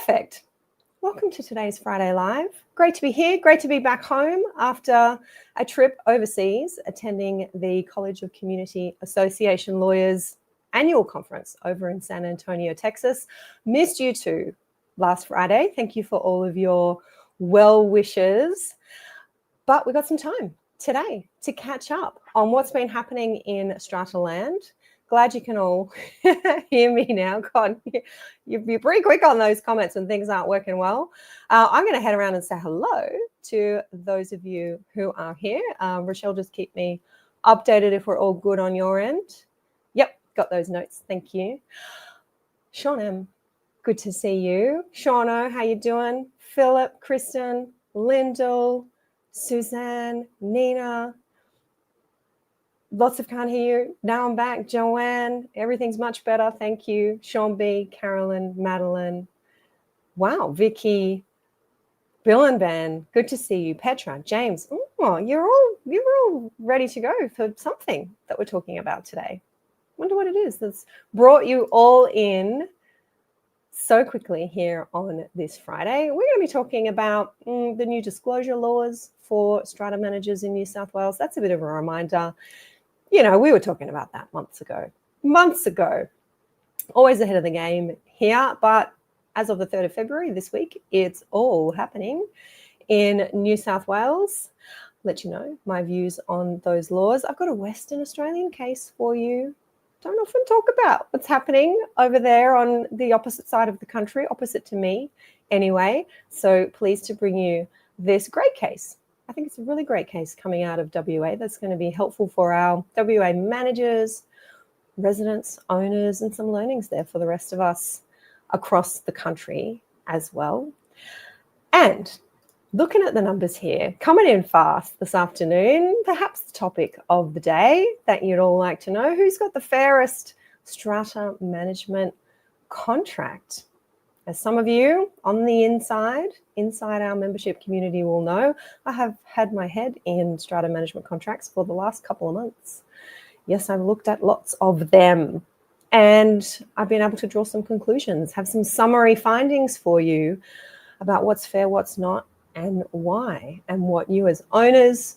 Perfect. Welcome to today's Friday Live. Great to be here. Great to be back home after a trip overseas, attending the College of Community Association Lawyers annual conference over in San Antonio, Texas. Missed you too last Friday. Thank you for all of your well wishes. But we got some time today to catch up on what's been happening in Strata land. Glad you can all hear me now. God, you're pretty quick on those comments when things aren't working well. I'm going to head around and say hello to those of you who are here. Rochelle, just keep me updated if we're all good on your end. Yep, got those notes. Thank you. Sean M, good to see you. Shauno, how you doing? Philip, Kristen, Lyndall, Suzanne, Nina. Lots of can't hear you. Now I'm back. Joanne, everything's much better. Thank you. Sean B, Carolyn, Madeline. Wow, Vicky, Bill and Ben, good to see you. Petra, James. Oh, you're all ready to go for something that we're talking about today. Wonder what it is that's brought you all in so quickly here on this Friday. We're going to be talking about the new disclosure laws for strata managers in New South Wales. That's a bit of a reminder. You know, we were talking about that months ago, always ahead of the game here. But as of the 3rd of February this week, it's all happening in New South Wales. Let you know my views on those laws. I've got a Western Australian case for you. Don't often talk about what's happening over there on the opposite side of the country, opposite to me anyway. So pleased to bring you this great case. I think it's a really great case coming out of WA that's going to be helpful for our WA managers, residents, owners, and some learnings there for the rest of us across the country as well. And looking at the numbers here, coming in fast this afternoon, perhaps the topic of the day that you'd all like to know, who's got the fairest strata management contract? As some of you on the inside our membership community will know, I have had my head in strata management contracts for the last couple of months. Yes, I've looked at lots of them and I've been able to draw some conclusions, have some summary findings for you about what's fair, what's not, and why, and what you as owners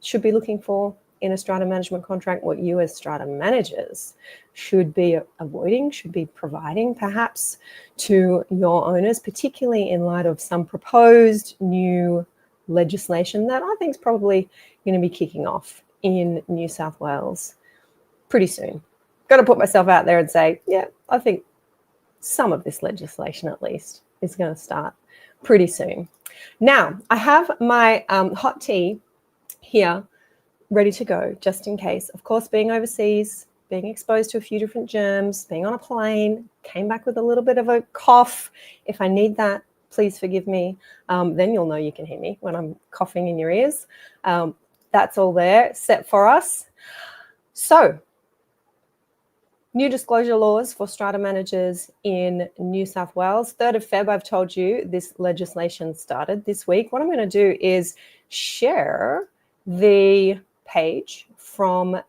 should be looking for in a strata management contract, what you as strata managers should be avoiding, should be providing perhaps to your owners, particularly in light of some proposed new legislation that I think is probably going to be kicking off in New South Wales pretty soon. Got to put myself out there and say, yeah, I think some of this legislation at least is going to start pretty soon. Now, I have my hot tea here ready to go, just in case. Of course, being overseas, being exposed to a few different germs, being on a plane, came back with a little bit of a cough. If I need that, please forgive me. Then you'll know you can hear me when I'm coughing in your ears. That's all there set for us. So, new disclosure laws for strata managers in New South Wales. 3rd of Feb, I've told you this legislation started this week. What I'm going to do is share the page from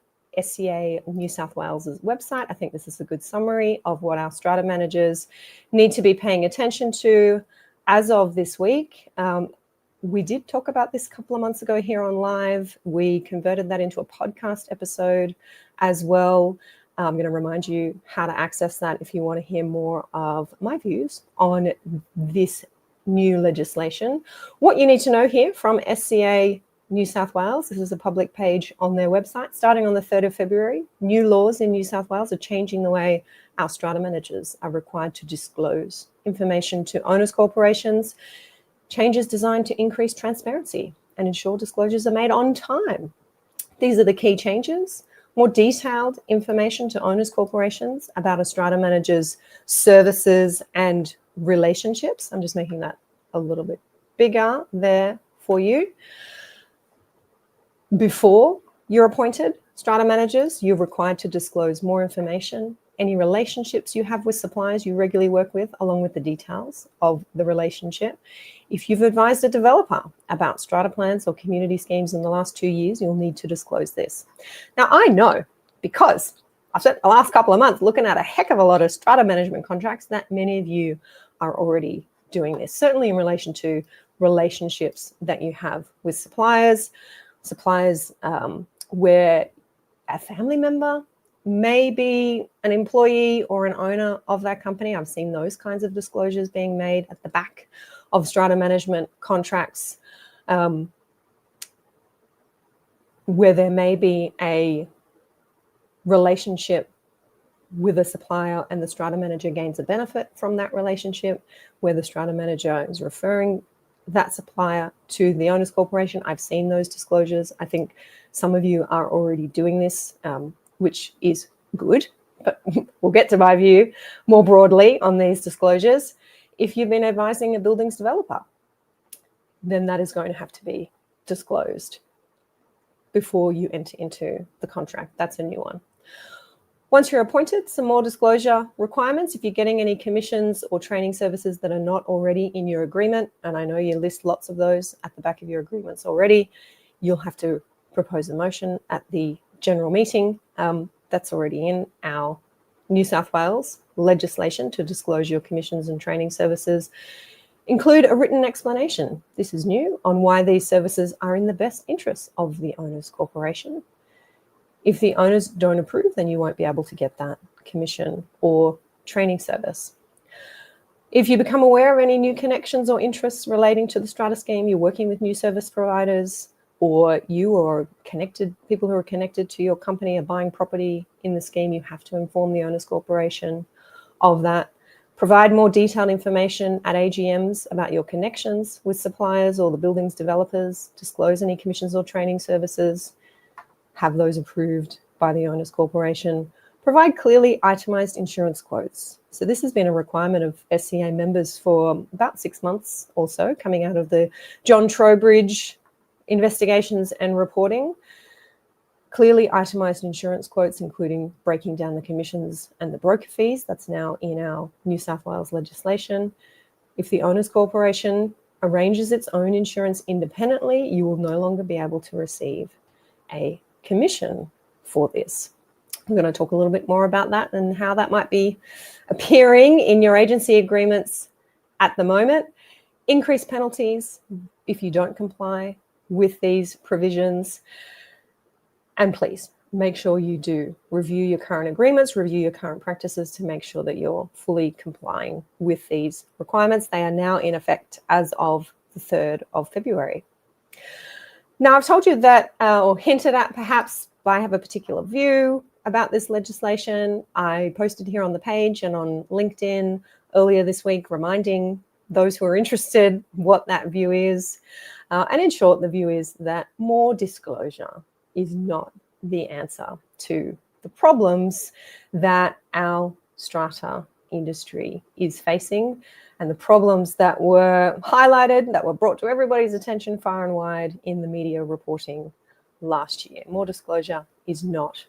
SCA New South Wales's website. I think this is a good summary of what our strata managers need to be paying attention to as of this week. We did talk about this a couple of months ago here on live. We converted that into a podcast episode as well. I'm going to remind you how to access that if you want to hear more of my views on this new legislation. What you need to know here from SCA New South Wales, this is a public page on their website. Starting on the 3rd of February, new laws in New South Wales are changing the way our strata managers are required to disclose information to owners corporations. Changes designed to increase transparency and ensure disclosures are made on time. These are the key changes. More detailed information to owners corporations about a strata manager's services and relationships. I'm just making that a little bit bigger there for you. Before you're appointed strata managers, you're required to disclose more information, any relationships you have with suppliers you regularly work with, along with the details of the relationship. If you've advised a developer about strata plans or community schemes in the last 2 years, you'll need to disclose this. Now, I know because I've spent the last couple of months looking at a heck of a lot of strata management contracts that many of you are already doing this, certainly in relation to relationships that you have with suppliers where a family member may be an employee or an owner of that company. I've seen those kinds of disclosures being made at the back of strata management contracts, where there may be a relationship with a supplier and the strata manager gains a benefit from that relationship, where the strata manager is referring that supplier to the owners corporation. I've seen those disclosures. I think some of you are already doing this, which is good, but we'll get to my view more broadly on these disclosures. If you've been advising a buildings developer, then that is going to have to be disclosed before you enter into the contract. That's a new one. Once you're appointed, some more disclosure requirements. If you're getting any commissions or training services that are not already in your agreement, and I know you list lots of those at the back of your agreements already, you'll have to propose a motion at the general meeting. That's already in our New South Wales legislation to disclose your commissions and training services. Include a written explanation, this is new, on why these services are in the best interests of the owners corporation. If the owners don't approve, then you won't be able to get that commission or training service. If you become aware of any new connections or interests relating to the strata scheme, you're working with new service providers, or you or people who are connected to your company are buying property in the scheme, you have to inform the owners corporation of that. Provide more detailed information at AGMs about your connections with suppliers or the buildings developers. Disclose any commissions or training services. Have those approved by the owners corporation. Provide clearly itemized insurance quotes. So this has been a requirement of SCA members for about 6 months or so, coming out of the John Trowbridge investigations and reporting. Clearly itemized insurance quotes, including breaking down the commissions and the broker fees. That's now in our New South Wales legislation. If the owners corporation arranges its own insurance independently, you will no longer be able to receive a commission for this. I'm going to talk a little bit more about that and how that might be appearing in your agency agreements at the moment. Increased penalties if you don't comply with these provisions. And please make sure you do review your current agreements, review your current practices to make sure that you're fully complying with these requirements. They are now in effect as of the 3rd of February. Now, I've told you that, or hinted at perhaps, I have a particular view about this legislation. I posted here on the page and on LinkedIn earlier this week, reminding those who are interested what that view is. And in short, the view is that more disclosure is not the answer to the problems that our strata industry is facing, and the problems that were highlighted, that were brought to everybody's attention far and wide in the media reporting last year. More disclosure is not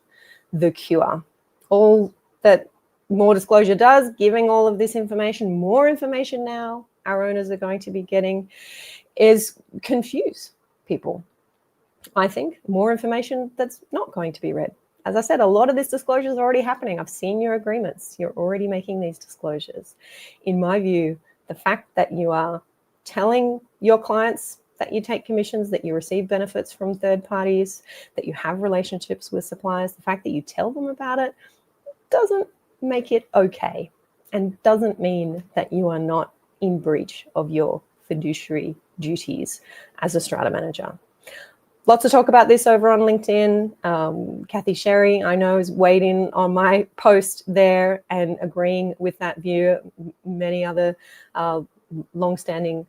the cure. All that more disclosure does, giving all of this information, more information now our owners are going to be getting, is confuse people. I think more information that's not going to be read. As I said, a lot of this disclosure is already happening. I've seen your agreements. You're already making these disclosures. In my view, the fact that you are telling your clients that you take commissions, that you receive benefits from third parties, that you have relationships with suppliers, the fact that you tell them about it doesn't make it okay, and doesn't mean that you are not in breach of your fiduciary duties as a strata manager. Lots of talk about this over on LinkedIn. Kathy Sherry, I know, is weighed in on my post there and agreeing with that view. Many other long-standing,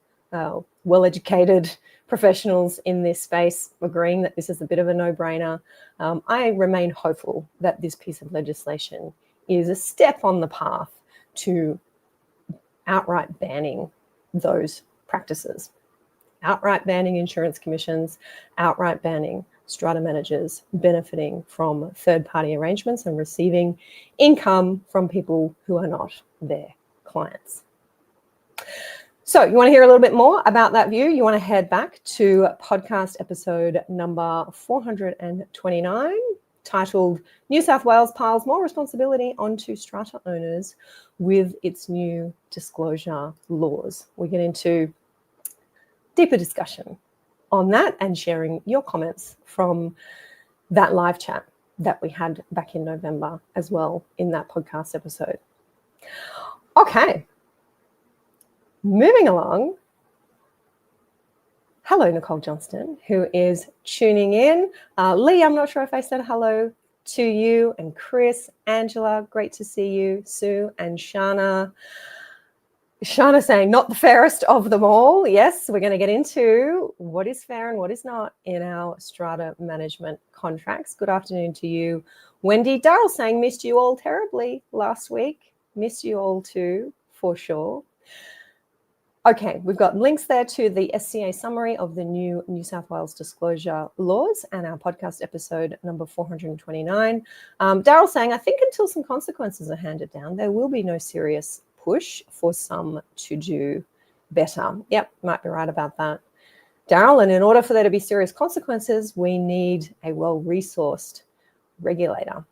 well-educated professionals in this space agreeing that this is a bit of a no-brainer. I remain hopeful that this piece of legislation is a step on the path to outright banning those practices. Outright banning insurance commissions, outright banning strata managers benefiting from third-party arrangements and receiving income from people who are not their clients. So you want to hear a little bit more about that view? You want to head back to podcast episode number 429 titled New South Wales Piles More Responsibility onto Strata Owners with its new disclosure laws. We get into deeper discussion on that and sharing your comments from that live chat that we had back in November as well in that podcast episode. Okay, moving along. Hello, Nicole Johnston, who is tuning in. Lee, I'm not sure if I said hello to you, and Chris, Angela, great to see you, Sue and Shana. Shana saying, not the fairest of them all. Yes, we're going to get into what is fair and what is not in our strata management contracts. Good afternoon to you, Wendy. Daryl saying, missed you all terribly last week. Missed you all too, for sure. Okay, we've got links there to the SCA summary of the new New South Wales disclosure laws and our podcast episode number 429. Daryl saying, I think until some consequences are handed down, there will be no serious push for some to do better. Yep, might be right about that, Daryl. And in order for there to be serious consequences, we need a well-resourced regulator,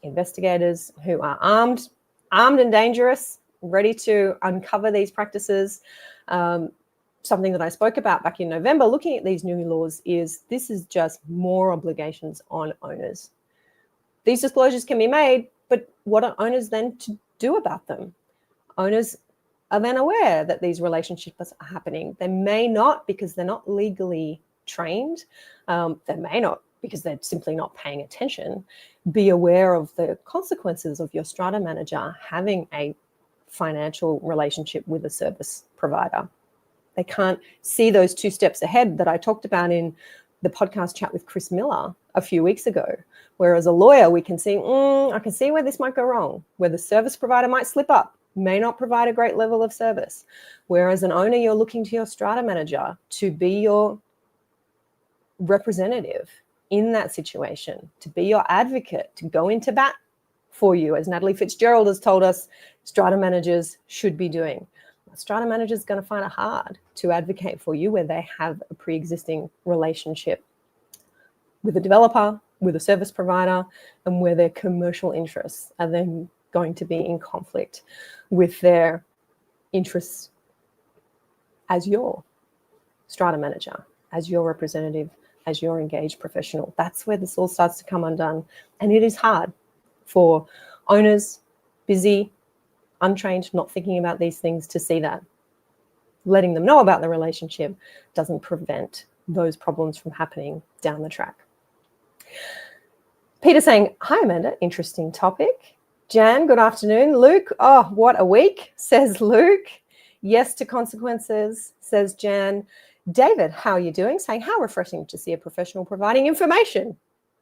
investigators who are armed and dangerous, ready to uncover these practices. Something that I spoke about back in November, looking at these new laws, is this is just more obligations on owners. These disclosures can be made, but what are owners then to do about them? Owners are then aware that these relationships are happening. They may not, because they're not legally trained. They may not, because they're simply not paying attention, be aware of the consequences of your strata manager having a financial relationship with a service provider. They can't see those two steps ahead that I talked about in the podcast chat with Chris Miller a few weeks ago. Whereas a lawyer, we can see, I can see where this might go wrong, where the service provider might slip up, may not provide a great level of service. Whereas an owner, you're looking to your strata manager to be your representative in that situation, to be your advocate, to go into bat for you, as Natalie Fitzgerald has told us strata managers should be doing. A strata manager is going to find it hard to advocate for you where they have a pre-existing relationship with a developer, with a service provider, and where their commercial interests are then going to be in conflict with their interests as your strata manager, as your representative, as your engaged professional. That's where this all starts to come undone. And it is hard for owners, busy, untrained, not thinking about these things, to see that. Letting them know about the relationship doesn't prevent those problems from happening down the track. Peter saying, hi, Amanda, interesting topic. Jan, good afternoon. Luke, oh, what a week, says Luke. Yes to consequences, says Jan. David, how are you doing? Saying, how refreshing to see a professional providing information.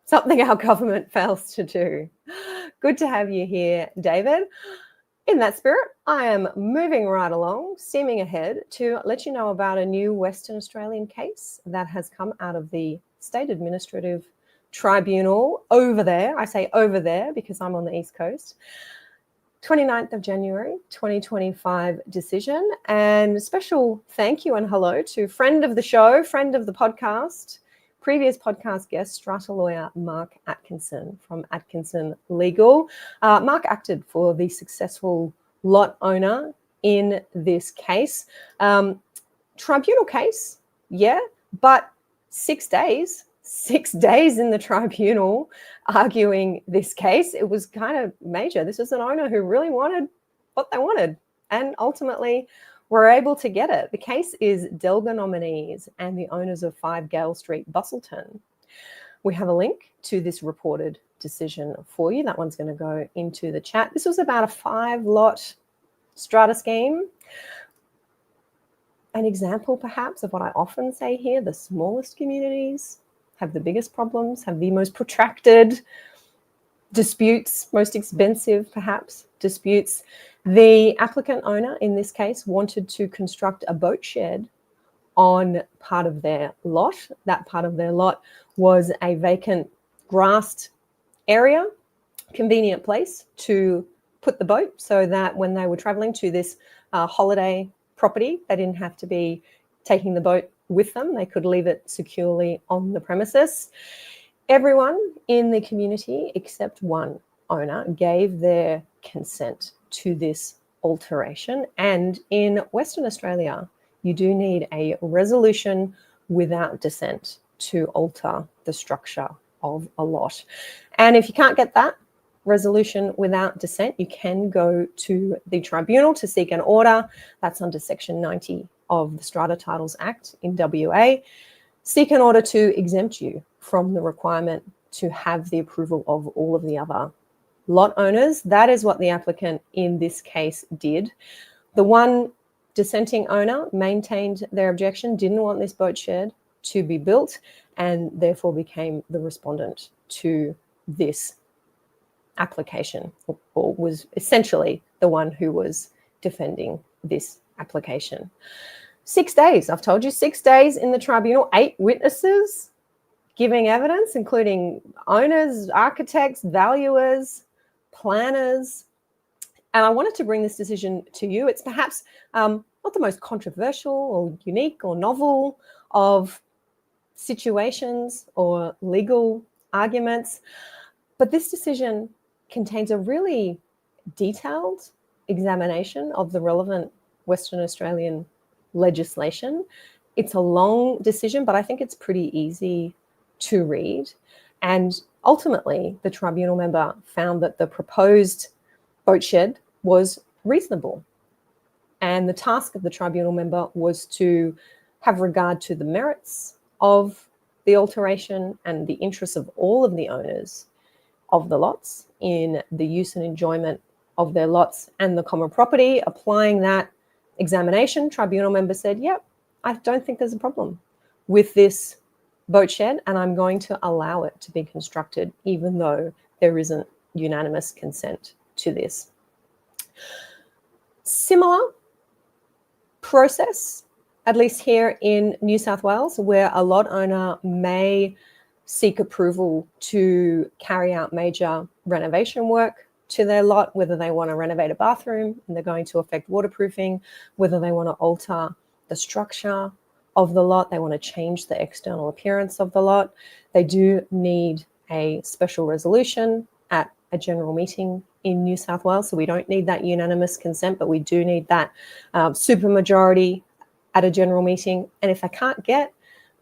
Something our government fails to do. Good to have you here, David. In that spirit, I am moving right along, steaming ahead to let you know about a new Western Australian case that has come out of the State Administrative Tribunal over there. I say over there because I'm on the East Coast. 29th of January, 2025 decision. And special thank you and hello to friend of the show, friend of the podcast, previous podcast guest, strata lawyer Mark Atkinson from Atkinson Legal. Mark acted for the successful lot owner in this case. Tribunal case, yeah, but 6 days. 6 days in the tribunal arguing this case. It was kind of major. This was an owner who really wanted what they wanted and ultimately were able to get it. The case is Delga Nominees and the owners of 5 Gale Street, Busselton. We have a link to this reported decision for you. That one's going to go into the chat. This was about a 5-lot strata scheme. An example, perhaps, of what I often say here: the smallest communities have the biggest problems, have the most protracted disputes, most expensive, perhaps, disputes. The applicant owner in this case wanted to construct a boat shed on part of their lot. That part of their lot was a vacant grassed area, convenient place to put the boat so that when they were traveling to this holiday property, they didn't have to be taking the boat with them. They could leave it securely on the premises. Everyone in the community except one owner gave their consent to this alteration. And in Western Australia, you do need a resolution without dissent to alter the structure of a lot. And if you can't get that resolution without dissent, you can go to the tribunal to seek an order. That's under Section 90 of the Strata Titles Act in WA. Seek an order to exempt you from the requirement to have the approval of all of the other lot owners. That is what the applicant in this case did. The one dissenting owner maintained their objection, didn't want this boat shed to be built, and therefore became the respondent to this application, or was essentially the one who was defending this application. 6 days, I've told you, 6 days in the tribunal, 8 witnesses giving evidence, including owners, architects, valuers, planners. And I wanted to bring this decision to you. It's perhaps not the most controversial or unique or novel of situations or legal arguments, but this decision contains a really detailed examination of the relevant Western Australian legislation. It's a long decision, but I think it's pretty easy to read. And ultimately, the tribunal member found that the proposed boat shed was reasonable. And the task of the tribunal member was to have regard to the merits of the alteration and the interests of all of the owners of the lots in the use and enjoyment of their lots and the common property. Applying that examination, tribunal member said, yep, I don't think there's a problem with this boat shed, and I'm going to allow it to be constructed, even though there isn't unanimous consent to this. Similar process, at least here in New South Wales, where a lot owner may seek approval to carry out major renovation work to their lot, whether they want to renovate a bathroom and they're going to affect waterproofing, whether they want to alter the structure of the lot, they want to change the external appearance of the lot. They do need a special resolution at a general meeting in New South Wales. So we don't need that unanimous consent, but we do need that supermajority at a general meeting. And if I can't get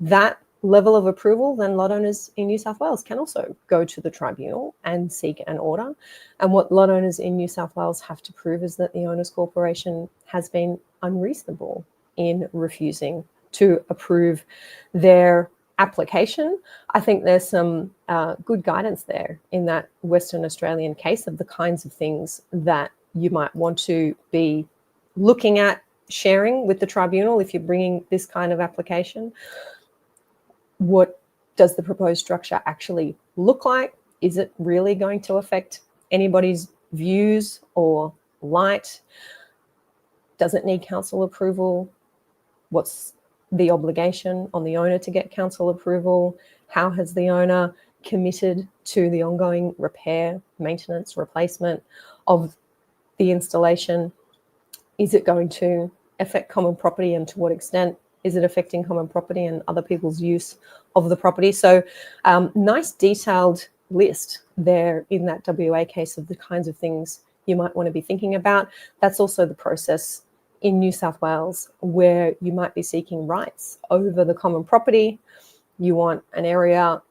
that level of approval, then lot owners in New South Wales can also go to the tribunal and seek an order. And what lot owners in New South Wales have to prove is that the Owners Corporation has been unreasonable in refusing to approve their application. I think there's some good guidance there in that Western Australian case of the kinds of things that you might want to be looking at sharing with the tribunal if you're bringing this kind of application. What does the proposed structure actually look like? Is it really going to affect anybody's views or light? Does it need council approval? What's the obligation on the owner to get council approval? How has the owner committed to the ongoing repair, maintenance, replacement of the installation? Is it going to affect common property, and to what extent is it affecting common property and other people's use of the property? So nice detailed list there in that WA case of the kinds of things you might want to be thinking about. That's also the process in New South Wales, where you might be seeking rights over the common property. You want an area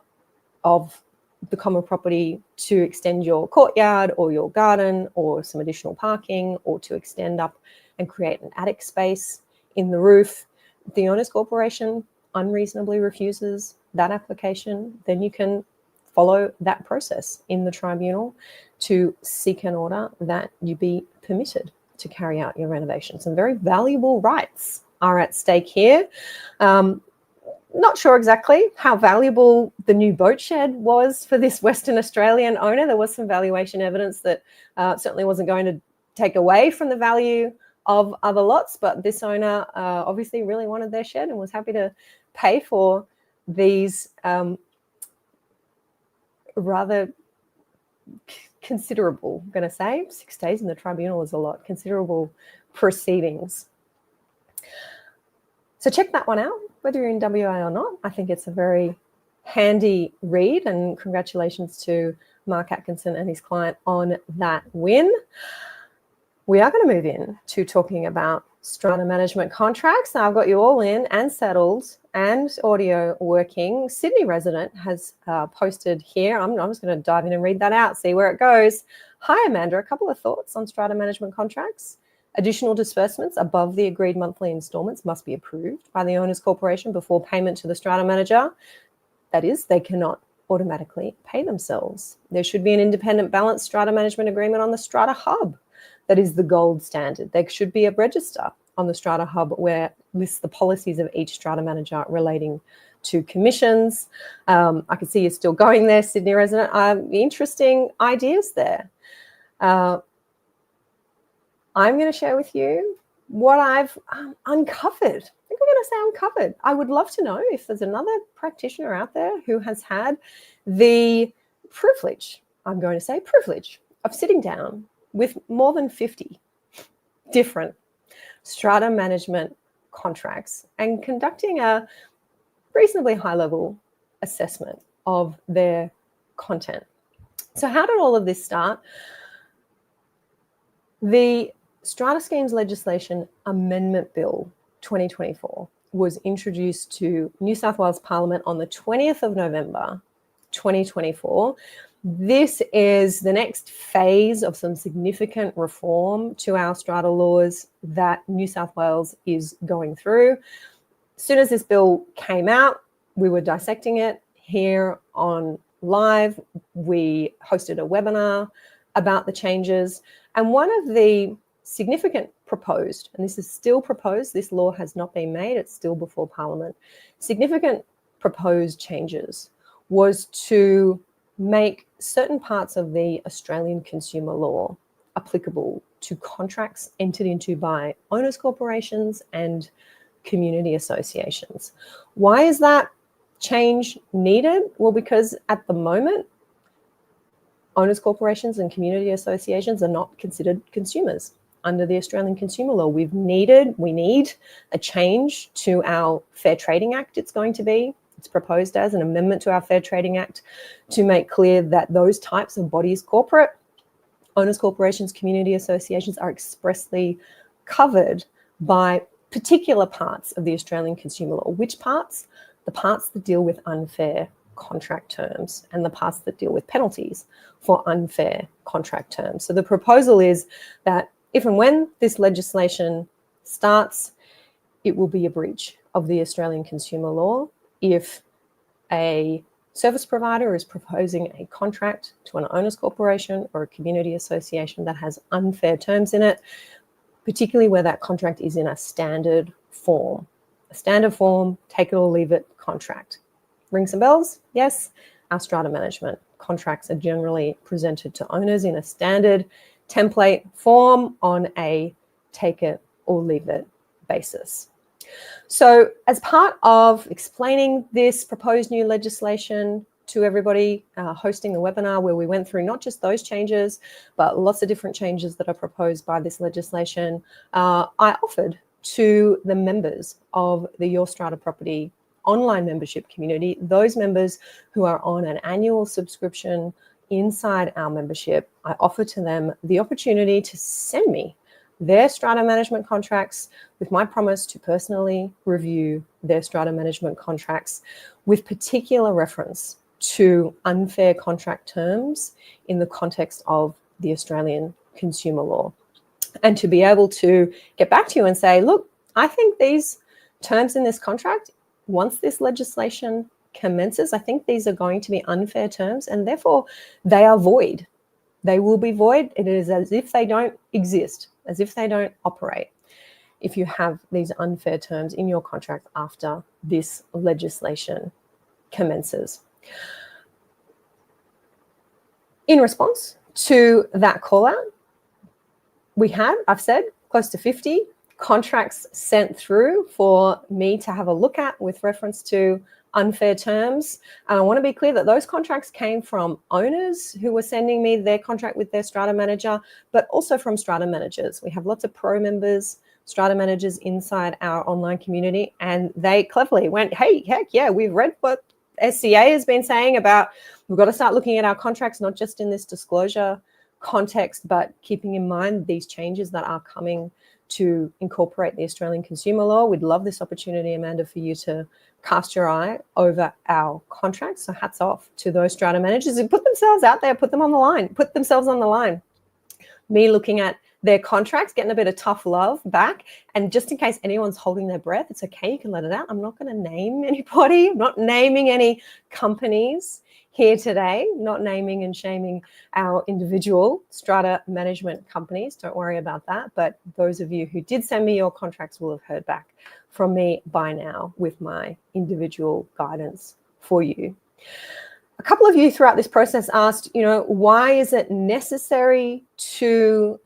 of the common property to extend your courtyard or your garden or some additional parking, or to extend up and create an attic space in the roof. If the Owners Corporation unreasonably refuses that application, then you can follow that process in the tribunal to seek an order that you be permitted to carry out your renovation. Some very valuable rights are at stake here. Not sure exactly how valuable the new boat shed was for this Western Australian owner. There was some valuation evidence that certainly wasn't going to take away from the value of other lots, but this owner obviously really wanted their shed and was happy to pay for these rather considerable, I'm going to say, 6 days in the tribunal is a lot, considerable proceedings. So check that one out, whether you're in WA or not. I think it's a very handy read, and congratulations to Mark Atkinson and his client on that win. We are going to move in to talking about strata management contracts. Now I've got you all in and settled and audio working. Sydney resident has posted here. I'm just going to dive in and read that out, see where it goes. Hi, Amanda. A couple of thoughts on strata management contracts. Additional disbursements above the agreed monthly instalments must be approved by the owners corporation before payment to the strata manager. That is, they cannot automatically pay themselves. There should be an independent balanced strata management agreement on the Strata Hub. That is the gold standard. There should be a register on the Strata Hub where lists the policies of each strata manager relating to commissions. I can see you're still going there, Sydney resident. Interesting ideas there. I'm going to share with you what I've uncovered. I think we're going to say uncovered. I would love to know if there's another practitioner out there who has had the privilege, I'm going to say privilege, of sitting down with more than 50 different strata management contracts and conducting a reasonably high-level assessment of their content. So how did all of this start? The Strata Schemes Legislation Amendment Bill 2024 was introduced to New South Wales Parliament on the 20th of November 2024. This is the next phase of some significant reform to our strata laws that New South Wales is going through. As soon as this bill came out, we were dissecting it here on live. We hosted a webinar about the changes. And one of the significant proposed, and this is still proposed, this law has not been made, it's still before Parliament, significant proposed changes was to make certain parts of the Australian consumer law applicable to contracts entered into by owners corporations and community associations. Why is that change needed? Well, because at the moment, owners corporations and community associations are not considered consumers under the Australian consumer law. We need a change to our Fair Trading Act. It's proposed as an amendment to our Fair Trading Act to make clear that those types of bodies, corporate, owners corporations, community associations, are expressly covered by particular parts of the Australian consumer law. Which parts? The parts that deal with unfair contract terms and the parts that deal with penalties for unfair contract terms. So the proposal is that if and when this legislation starts, it will be a breach of the Australian consumer law if a service provider is proposing a contract to an owners corporation or a community association that has unfair terms in it, particularly where that contract is in a standard form. A standard form, take it or leave it contract. Ring some bells? Yes. Our strata management contracts are generally presented to owners in a standard template form on a take it or leave it basis. So as part of explaining this proposed new legislation to everybody, hosting a webinar where we went through not just those changes, but lots of different changes that are proposed by this legislation, I offered to the members of the Your Strata Property online membership community, those members who are on an annual subscription inside our membership, I offer to them the opportunity to send me their strata management contracts with my promise to personally review their strata management contracts with particular reference to unfair contract terms in the context of the Australian consumer law. And to be able to get back to you and say, look, I think these terms in this contract, once this legislation commences, I think these are going to be unfair terms and therefore they are void. They will be void. It is as if they don't exist, as if they don't operate, if you have these unfair terms in your contract after this legislation commences. In response to that call out, we had, I've said, close to 50 contracts sent through for me to have a look at with reference to unfair terms. And I want to be clear that those contracts came from owners who were sending me their contract with their strata manager, but also from strata managers. We have lots of pro members, strata managers inside our online community, and they cleverly went, hey, heck yeah, we've read what SCA has been saying about we've got to start looking at our contracts, not just in this disclosure context, but keeping in mind these changes that are coming to incorporate the Australian consumer law. We'd love this opportunity, Amanda, for you to cast your eye over our contracts. So hats off to those strata managers who put themselves out there, put themselves on the line. Me looking at their contracts, getting a bit of tough love back. And just in case anyone's holding their breath, it's okay, you can let it out. I'm not going to name anybody. I'm not naming any companies here today, not naming and shaming our individual strata management companies. Don't worry about that. But those of you who did send me your contracts will have heard back from me by now with my individual guidance for you. A couple of you throughout this process asked, why is it necessary to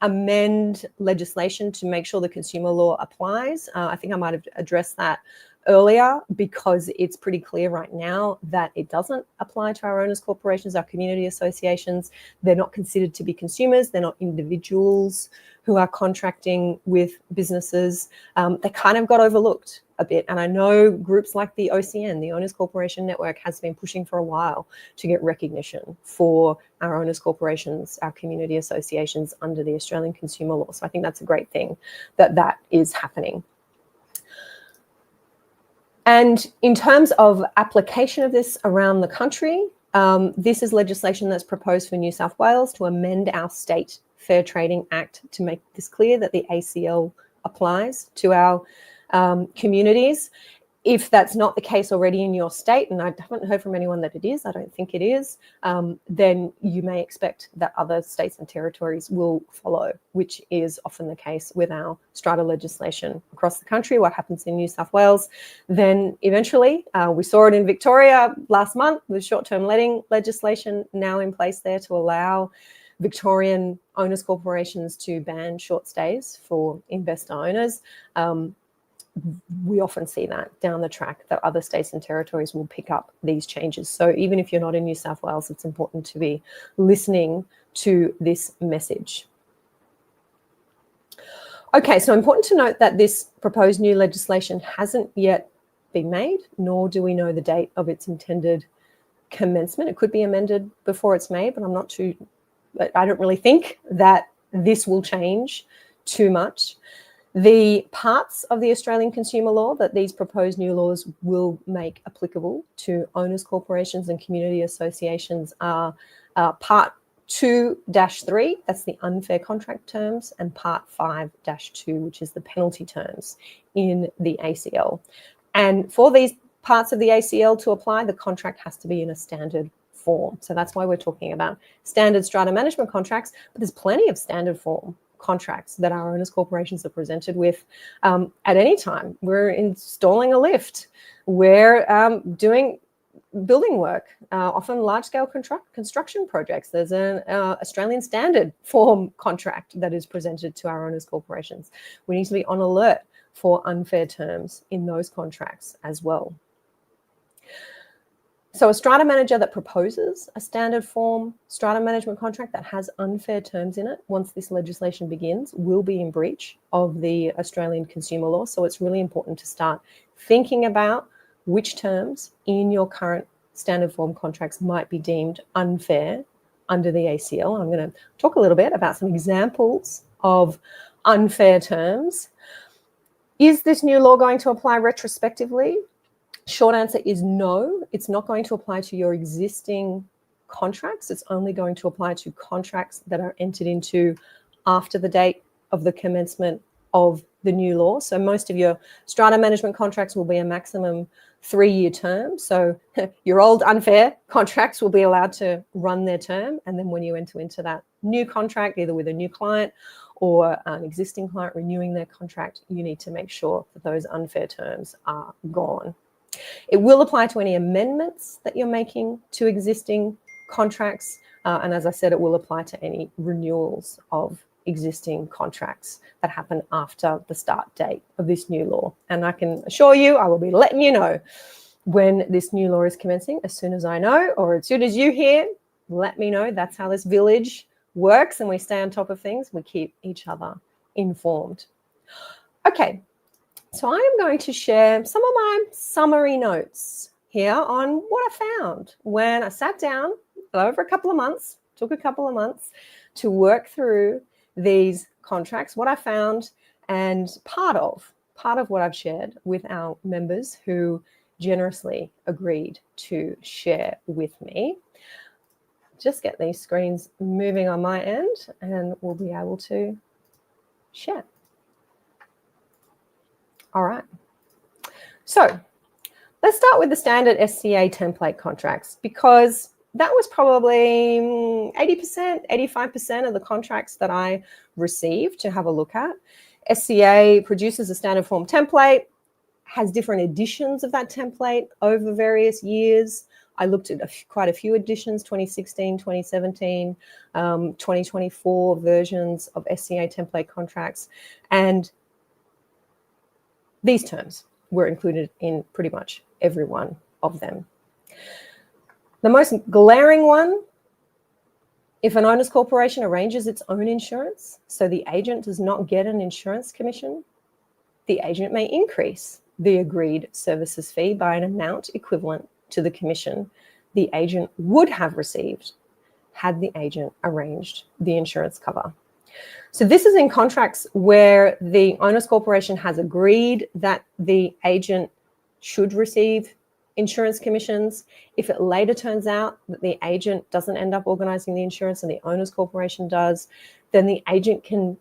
amend legislation to make sure the consumer law applies? I think I might have addressed that earlier, because it's pretty clear right now that it doesn't apply to our owners corporations, our community associations. They're not considered to be consumers. They're not individuals who are contracting with businesses. They kind of got overlooked a bit. And I know groups like the OCN, the Owners Corporation Network, has been pushing for a while to get recognition for our owners corporations, our community associations under the Australian consumer law. So I think that's a great thing that is happening. And in terms of application of this around the country, this is legislation that's proposed for New South Wales to amend our state Fair Trading Act to make this clear that the ACL applies to our communities. If that's not the case already in your state, and I haven't heard from anyone that it is, I don't think it is, then you may expect that other states and territories will follow, which is often the case with our strata legislation across the country. What happens in New South Wales, then eventually, we saw it in Victoria last month with short-term letting legislation now in place there to allow Victorian owners corporations to ban short stays for investor owners. We often see that down the track, that other states and territories will pick up these changes. So even if you're not in New South Wales, it's important to be listening to this message. Okay, so important to note that this proposed new legislation hasn't yet been made, nor do we know the date of its intended commencement. It could be amended before it's made, but I don't really think that this will change too much. The parts of the Australian consumer law that these proposed new laws will make applicable to owners corporations and community associations are Part 2-3, that's the unfair contract terms, and Part 5-2, which is the penalty terms in the ACL. And for these parts of the ACL to apply, the contract has to be in a standard form. So that's why we're talking about standard strata management contracts, but there's plenty of standard form contracts that our owners corporations are presented with at any time. We're installing a lift. We're doing building work, often large-scale construction projects. There's an Australian standard form contract that is presented to our owners corporations. We need to be on alert for unfair terms in those contracts as well. So a strata manager that proposes a standard form strata management contract that has unfair terms in it, once this legislation begins, will be in breach of the Australian consumer law. So it's really important to start thinking about which terms in your current standard form contracts might be deemed unfair under the ACL. I'm going to talk a little bit about some examples of unfair terms. Is this new law going to apply retrospectively? Short answer is no. It's not going to apply to your existing contracts. It's only going to apply to contracts that are entered into after the date of the commencement of the new law. So most of your strata management contracts will be a maximum 3-year term. So your old unfair contracts will be allowed to run their term. And then when you enter into that new contract, either with a new client or an existing client renewing their contract, you need to make sure that those unfair terms are gone. It will apply to any amendments that you're making to existing contracts. And as I said, it will apply to any renewals of existing contracts that happen after the start date of this new law. And I can assure you, I will be letting you know when this new law is commencing. As soon as I know, or as soon as you hear, let me know. That's how this village works, and we stay on top of things. We keep each other informed. Okay. So I am going to share some of my summary notes here on what I found when I sat down over a couple of months, took a couple of months to work through these contracts, what I found, and part of what I've shared with our members who generously agreed to share with me. Just get these screens moving on my end and we'll be able to share. All right. So let's start with the standard SCA template contracts, because that was probably 80%, 85% of the contracts that I received to have a look at. SCA produces a standard form template, has different editions of that template over various years. I looked at quite a few editions, 2016, 2017, 2024 versions of SCA template contracts. And these terms were included in pretty much every one of them. The most glaring one, if an owner's corporation arranges its own insurance, so the agent does not get an insurance commission, the agent may increase the agreed services fee by an amount equivalent to the commission the agent would have received had the agent arranged the insurance cover. So this is in contracts where the owner's corporation has agreed that the agent should receive insurance commissions. If it later turns out that the agent doesn't end up organizing the insurance and the owner's corporation does, then the agent can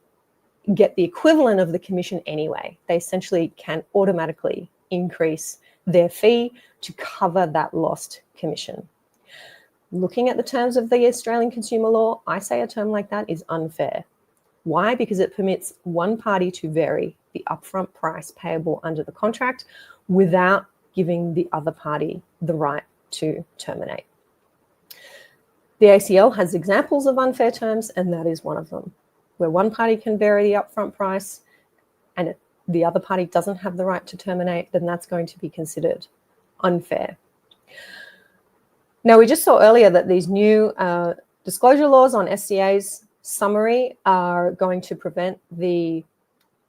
get the equivalent of the commission anyway. They essentially can automatically increase their fee to cover that lost commission. Looking at the terms of the Australian consumer law, I say a term like that is unfair. Why? Because it permits one party to vary the upfront price payable under the contract without giving the other party the right to terminate. The ACL has examples of unfair terms, and that is one of them, where one party can vary the upfront price and the other party doesn't have the right to terminate, then that's going to be considered unfair. Now, we just saw earlier that these new disclosure laws on SCA's summary are going to prevent the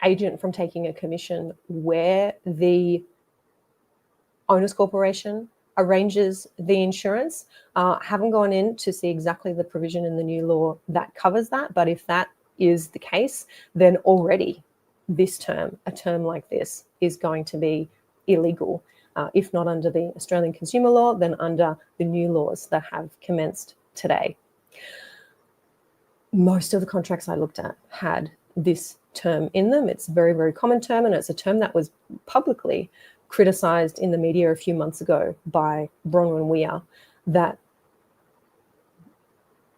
agent from taking a commission where the owner's corporation arranges the insurance. Haven't gone in to see exactly the provision in the new law that covers that, but if that is the case, then already this term, a term like this, is going to be illegal, if not under the Australian consumer law, then under the new laws that have commenced today. Most of the contracts I looked at had this term in them. It's a very, very common term, and it's a term that was publicly criticised in the media a few months ago by Bronwyn Weir, that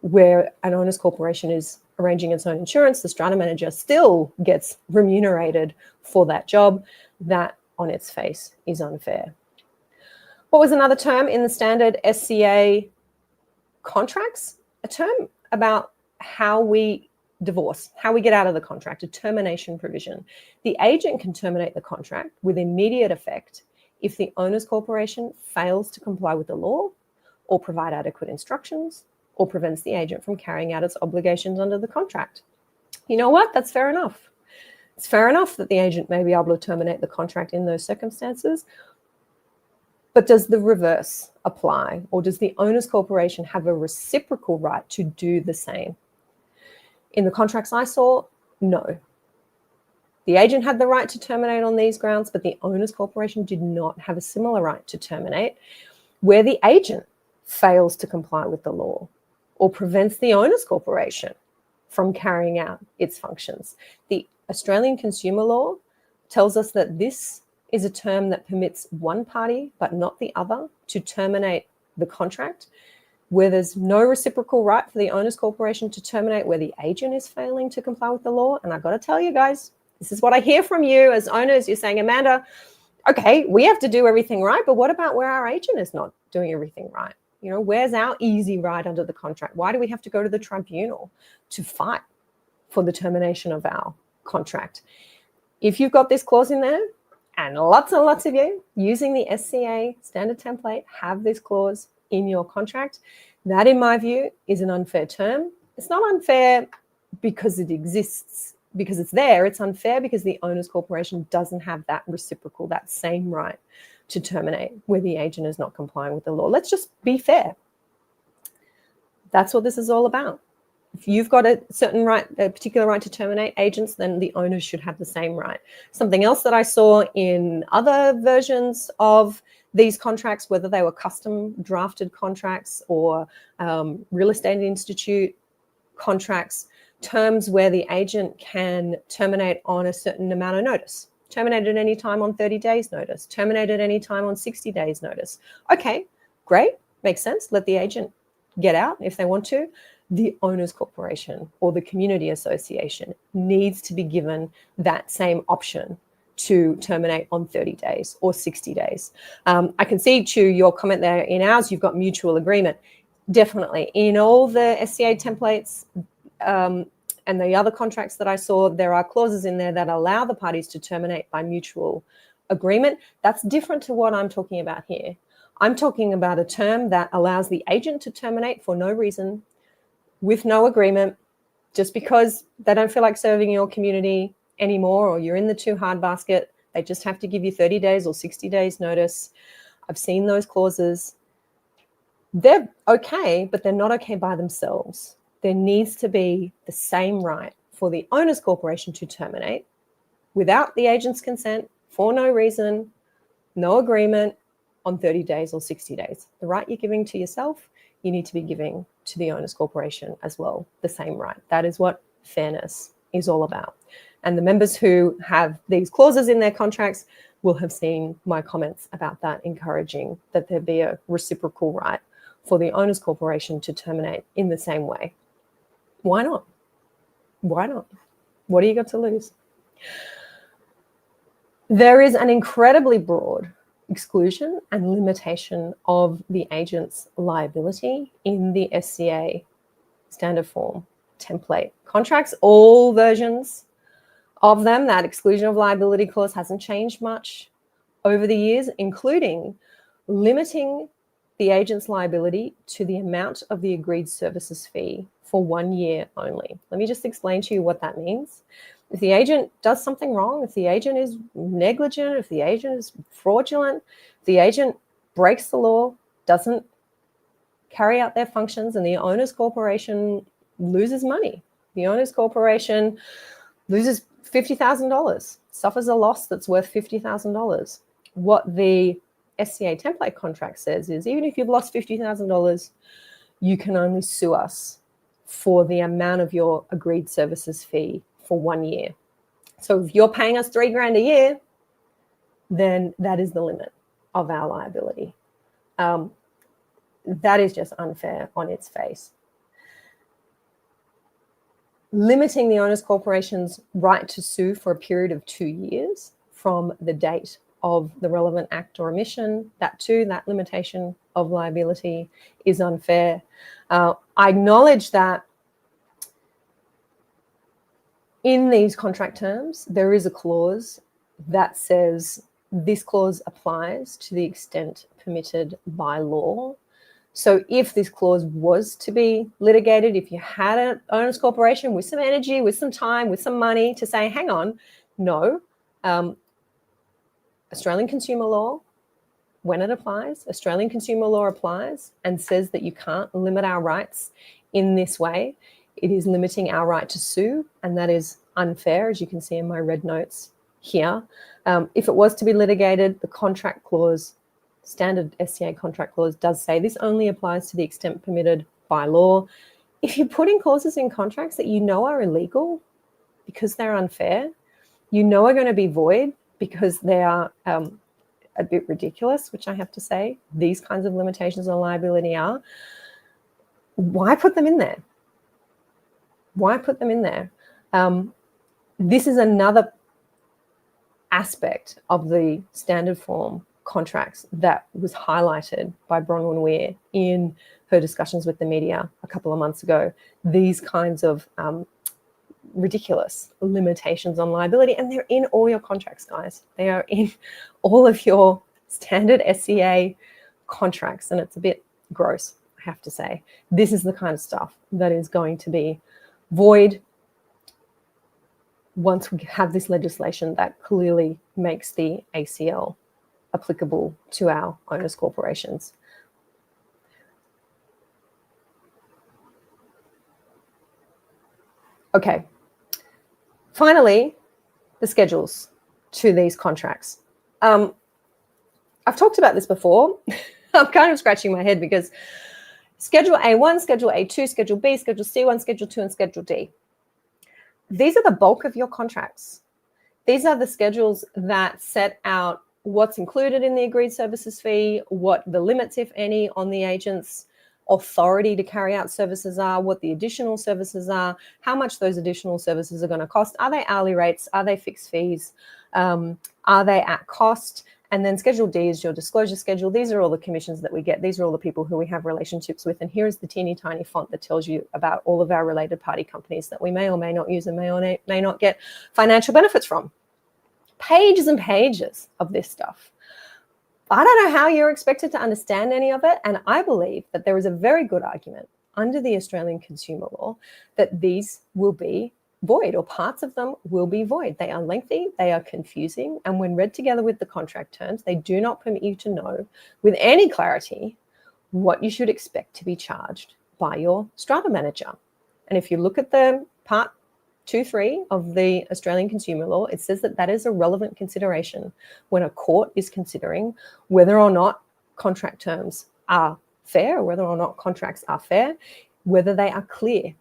where an owner's corporation is arranging its own insurance, the strata manager still gets remunerated for that job. That on its face is unfair. What was another term in the standard SCA contracts? A term about how we divorce, how we get out of the contract, a termination provision. The agent can terminate the contract with immediate effect if the owner's corporation fails to comply with the law or provide adequate instructions or prevents the agent from carrying out its obligations under the contract. You know what? That's fair enough. It's fair enough that the agent may be able to terminate the contract in those circumstances, but does the reverse apply, or does the owner's corporation have a reciprocal right to do the same? In the contracts I saw, no. The agent had the right to terminate on these grounds, but the owner's corporation did not have a similar right to terminate where the agent fails to comply with the law or prevents the owner's corporation from carrying out its functions. The Australian consumer law tells us that this is a term that permits one party, but not the other, to terminate the contract, where there's no reciprocal right for the owner's corporation to terminate where the agent is failing to comply with the law. And I've got to tell you guys, this is what I hear from you as owners. You're saying, Amanda, okay, we have to do everything right, but what about where our agent is not doing everything right? You know, where's our easy ride under the contract? Why do we have to go to the tribunal to fight for the termination of our contract? If you've got this clause in there, and lots of you using the SCA standard template have this clause in your contract, that in my view is an unfair term. It's not unfair because it exists, because it's there. It's unfair because the owner's corporation doesn't have that reciprocal, that same right to terminate where the agent is not complying with the law. Let's just be fair. That's what this is all about. If you've got a certain right, a particular right to terminate agents, then the owners should have the same right. Something else that I saw in other versions of these contracts, whether they were custom drafted contracts or real estate institute contracts, terms where the agent can terminate on a certain amount of notice. Terminate at any time on 30 days notice. Terminate at any time on 60 days notice. Okay, great, makes sense. Let the agent get out if they want to. The owners corporation or the community association needs to be given that same option to terminate on 30 days or 60 days. I can see to your comment there, in ours, you've got mutual agreement. Definitely. In all the SCA templates and the other contracts that I saw, there are clauses in there that allow the parties to terminate by mutual agreement. That's different to what I'm talking about here. I'm talking about a term that allows the agent to terminate for no reason, with no agreement, just because they don't feel like serving your community anymore, or you're in the too hard basket. They just have to give you 30 days or 60 days notice. I've seen those clauses. They're okay, but they're not okay by themselves. There needs to be the same right for the owners corporation to terminate without the agent's consent, for no reason, no agreement, on 30 days or 60 days. The right you're giving to yourself, you need to be giving to the owners corporation as well, the same right. That is what fairness is all about. And the members who have these clauses in their contracts will have seen my comments about that, encouraging that there be a reciprocal right for the owners corporation to terminate in the same way. Why not? Why not? What do you got to lose? There is an incredibly broad exclusion and limitation of the agent's liability in the SCA standard form template contracts. All versions of them, that exclusion of liability clause hasn't changed much over the years, including limiting the agent's liability to the amount of the agreed services fee for 1 year only. Let me just explain to you what that means. If the agent does something wrong, if the agent is negligent, if the agent is fraudulent, if the agent breaks the law, doesn't carry out their functions, and the owners corporation loses money, the owners corporation loses $50,000, suffers a loss that's worth $50,000. What the SCA template contract says is, even if you've lost $50,000, you can only sue us for the amount of your agreed services fee for 1 year. So if you're paying us $3,000 a year, then that is the limit of our liability. That is just unfair on its face. Limiting the owners corporation's right to sue for a period of 2 years from the date of the relevant act or omission, that limitation of liability is unfair. I acknowledge that in these contract terms, there is a clause that says this clause applies to the extent permitted by law. So if this clause was to be litigated, if you had an owners corporation with some energy, with some time, with some money to say, hang on, no, Australian consumer law, when it applies, Australian consumer law applies and says that you can't limit our rights in this way. It is limiting our right to sue, and that is unfair, as you can see in my red notes here. If it was to be litigated, the contract clause, standard SCA contract clause, does say this only applies to the extent permitted by law. If you're putting clauses in contracts that you know are illegal because they're unfair, you know are going to be void because they are a bit ridiculous, which I have to say, these kinds of limitations on liability are, why put them in there? Why put them in there? This is another aspect of the standard form contracts that was highlighted by Bronwyn Weir in her discussions with the media a couple of months ago. These kinds of ridiculous limitations on liability, and they're in all your contracts, guys. They are in all of your standard SCA contracts, and it's a bit gross, I have to say. This is the kind of stuff that is going to be void once we have this legislation that clearly makes the ACL applicable to our owners corporations. Okay, finally, the schedules to these contracts. I've talked about this before. I'm kind of scratching my head because Schedule A1, Schedule A2, Schedule B, Schedule C1, Schedule 2, and Schedule D. These are the bulk of your contracts. These are the schedules that set out what's included in the agreed services fee, what the limits, if any, on the agent's authority to carry out services are, what the additional services are, how much those additional services are going to cost. Are they hourly rates? Are they fixed fees? Are they at cost? And then Schedule D is your disclosure schedule. These are all the commissions that we get. These are all the people who we have relationships with. And here is the teeny tiny font that tells you about all of our related party companies that we may or may not use and may or may not get financial benefits from. Pages and pages of this stuff. I don't know how you're expected to understand any of it. And I believe that there is a very good argument under the Australian consumer law that these will be void, or parts of them will be void. They are lengthy, they are confusing, and when read together with the contract terms, they do not permit you to know with any clarity what you should expect to be charged by your strata manager. And if you look at the part 2.3 of the Australian consumer law, it says that that is a relevant consideration when a court is considering whether or not contract terms are fair, or whether or not contracts are fair, whether they are clear,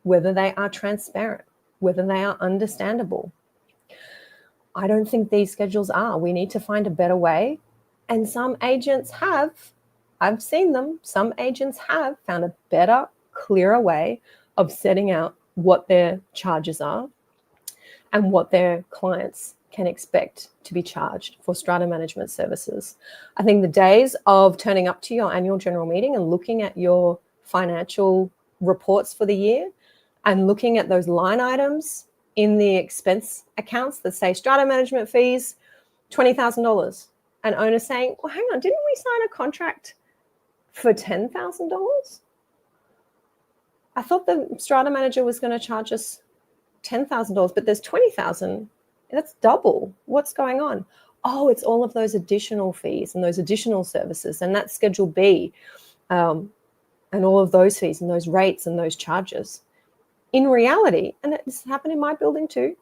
whether they are transparent, whether they are understandable. I don't think these schedules are. We need to find a better way. And some agents have, I've seen them, some agents have found a better, clearer way of setting out what their charges are and what their clients can expect to be charged for strata management services. I think the days of turning up to your annual general meeting and looking at your financial reports for the year and looking at those line items in the expense accounts that say strata management fees, $20,000, and owner saying, well, hang on, didn't we sign a contract for $10,000? I thought the strata manager was going to charge us $10,000, but there's $20,000. That's double. What's going on? Oh, it's all of those additional fees and those additional services, and that's Schedule B, and all of those fees and those rates and those charges. In reality, and this happened in my building too,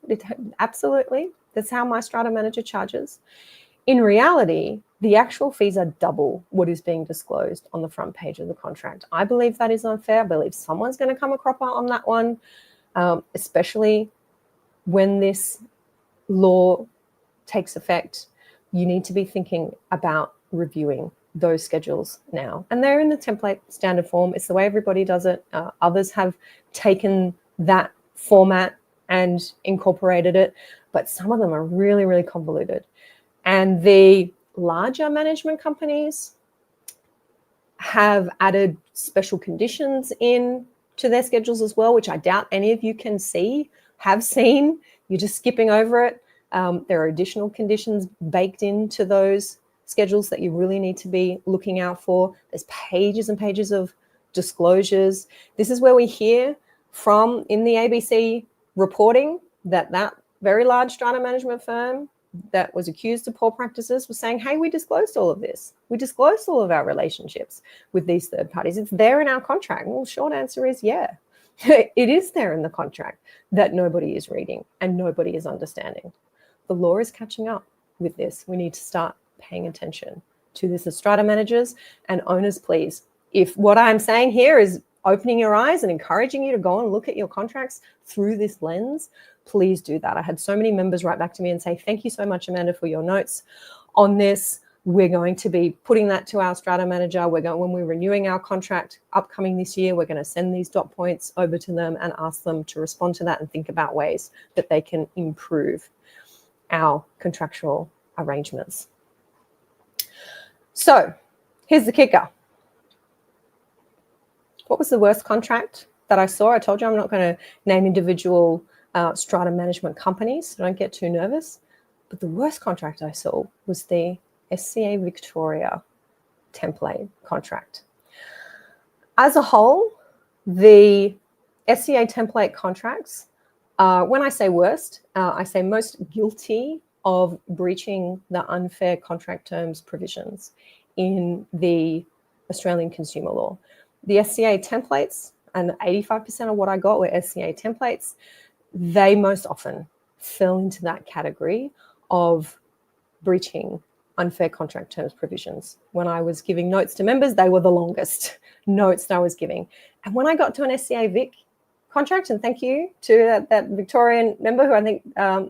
absolutely, that's how my strata manager charges. In reality, the actual fees are double what is being disclosed on the front page of the contract. I believe that is unfair. I believe someone's going to come a cropper on that one, especially when this law takes effect. You need to be thinking about reviewing those schedules now. And they're in the template standard form. It's the way everybody does it. Others have taken that format and incorporated it, but some of them are really, really convoluted. And the larger management companies have added special conditions in to their schedules as well, which I doubt any of you can see, have seen. You're just skipping over it. There are additional conditions baked into those schedules that you really need to be looking out for. There's pages and pages of disclosures. This is where we hear from in the ABC reporting that that very large strata management firm that was accused of poor practices was saying, hey, we disclosed all of this. We disclosed all of our relationships with these third parties. It's there in our contract. Well, short answer is yeah. It is there in the contract that nobody is reading and nobody is understanding. The law is catching up with this. We need to start paying attention to this as strata managers and owners, please. If what I'm saying here is opening your eyes and encouraging you to go and look at your contracts through this lens, please do that. I had so many members write back to me and say, thank you so much, Amanda, for your notes on this. We're going to be putting that to our strata manager. When we're renewing our contract upcoming this year, we're going to send these dot points over to them and ask them to respond to that and think about ways that they can improve our contractual arrangements. So here's the kicker. What was the worst contract that I saw? I told you I'm not going to name individual strata management companies, so don't get too nervous. But the worst contract I saw was the SCA Victoria template contract. As a whole, the SCA template contracts, when I say worst, I say most guilty of breaching the unfair contract terms provisions in the Australian consumer law. The SCA templates, and 85% of what I got were SCA templates, they most often fell into that category of breaching unfair contract terms provisions. When I was giving notes to members, they were the longest notes that I was giving. And when I got to an SCA Vic contract, and thank you to that Victorian member who I think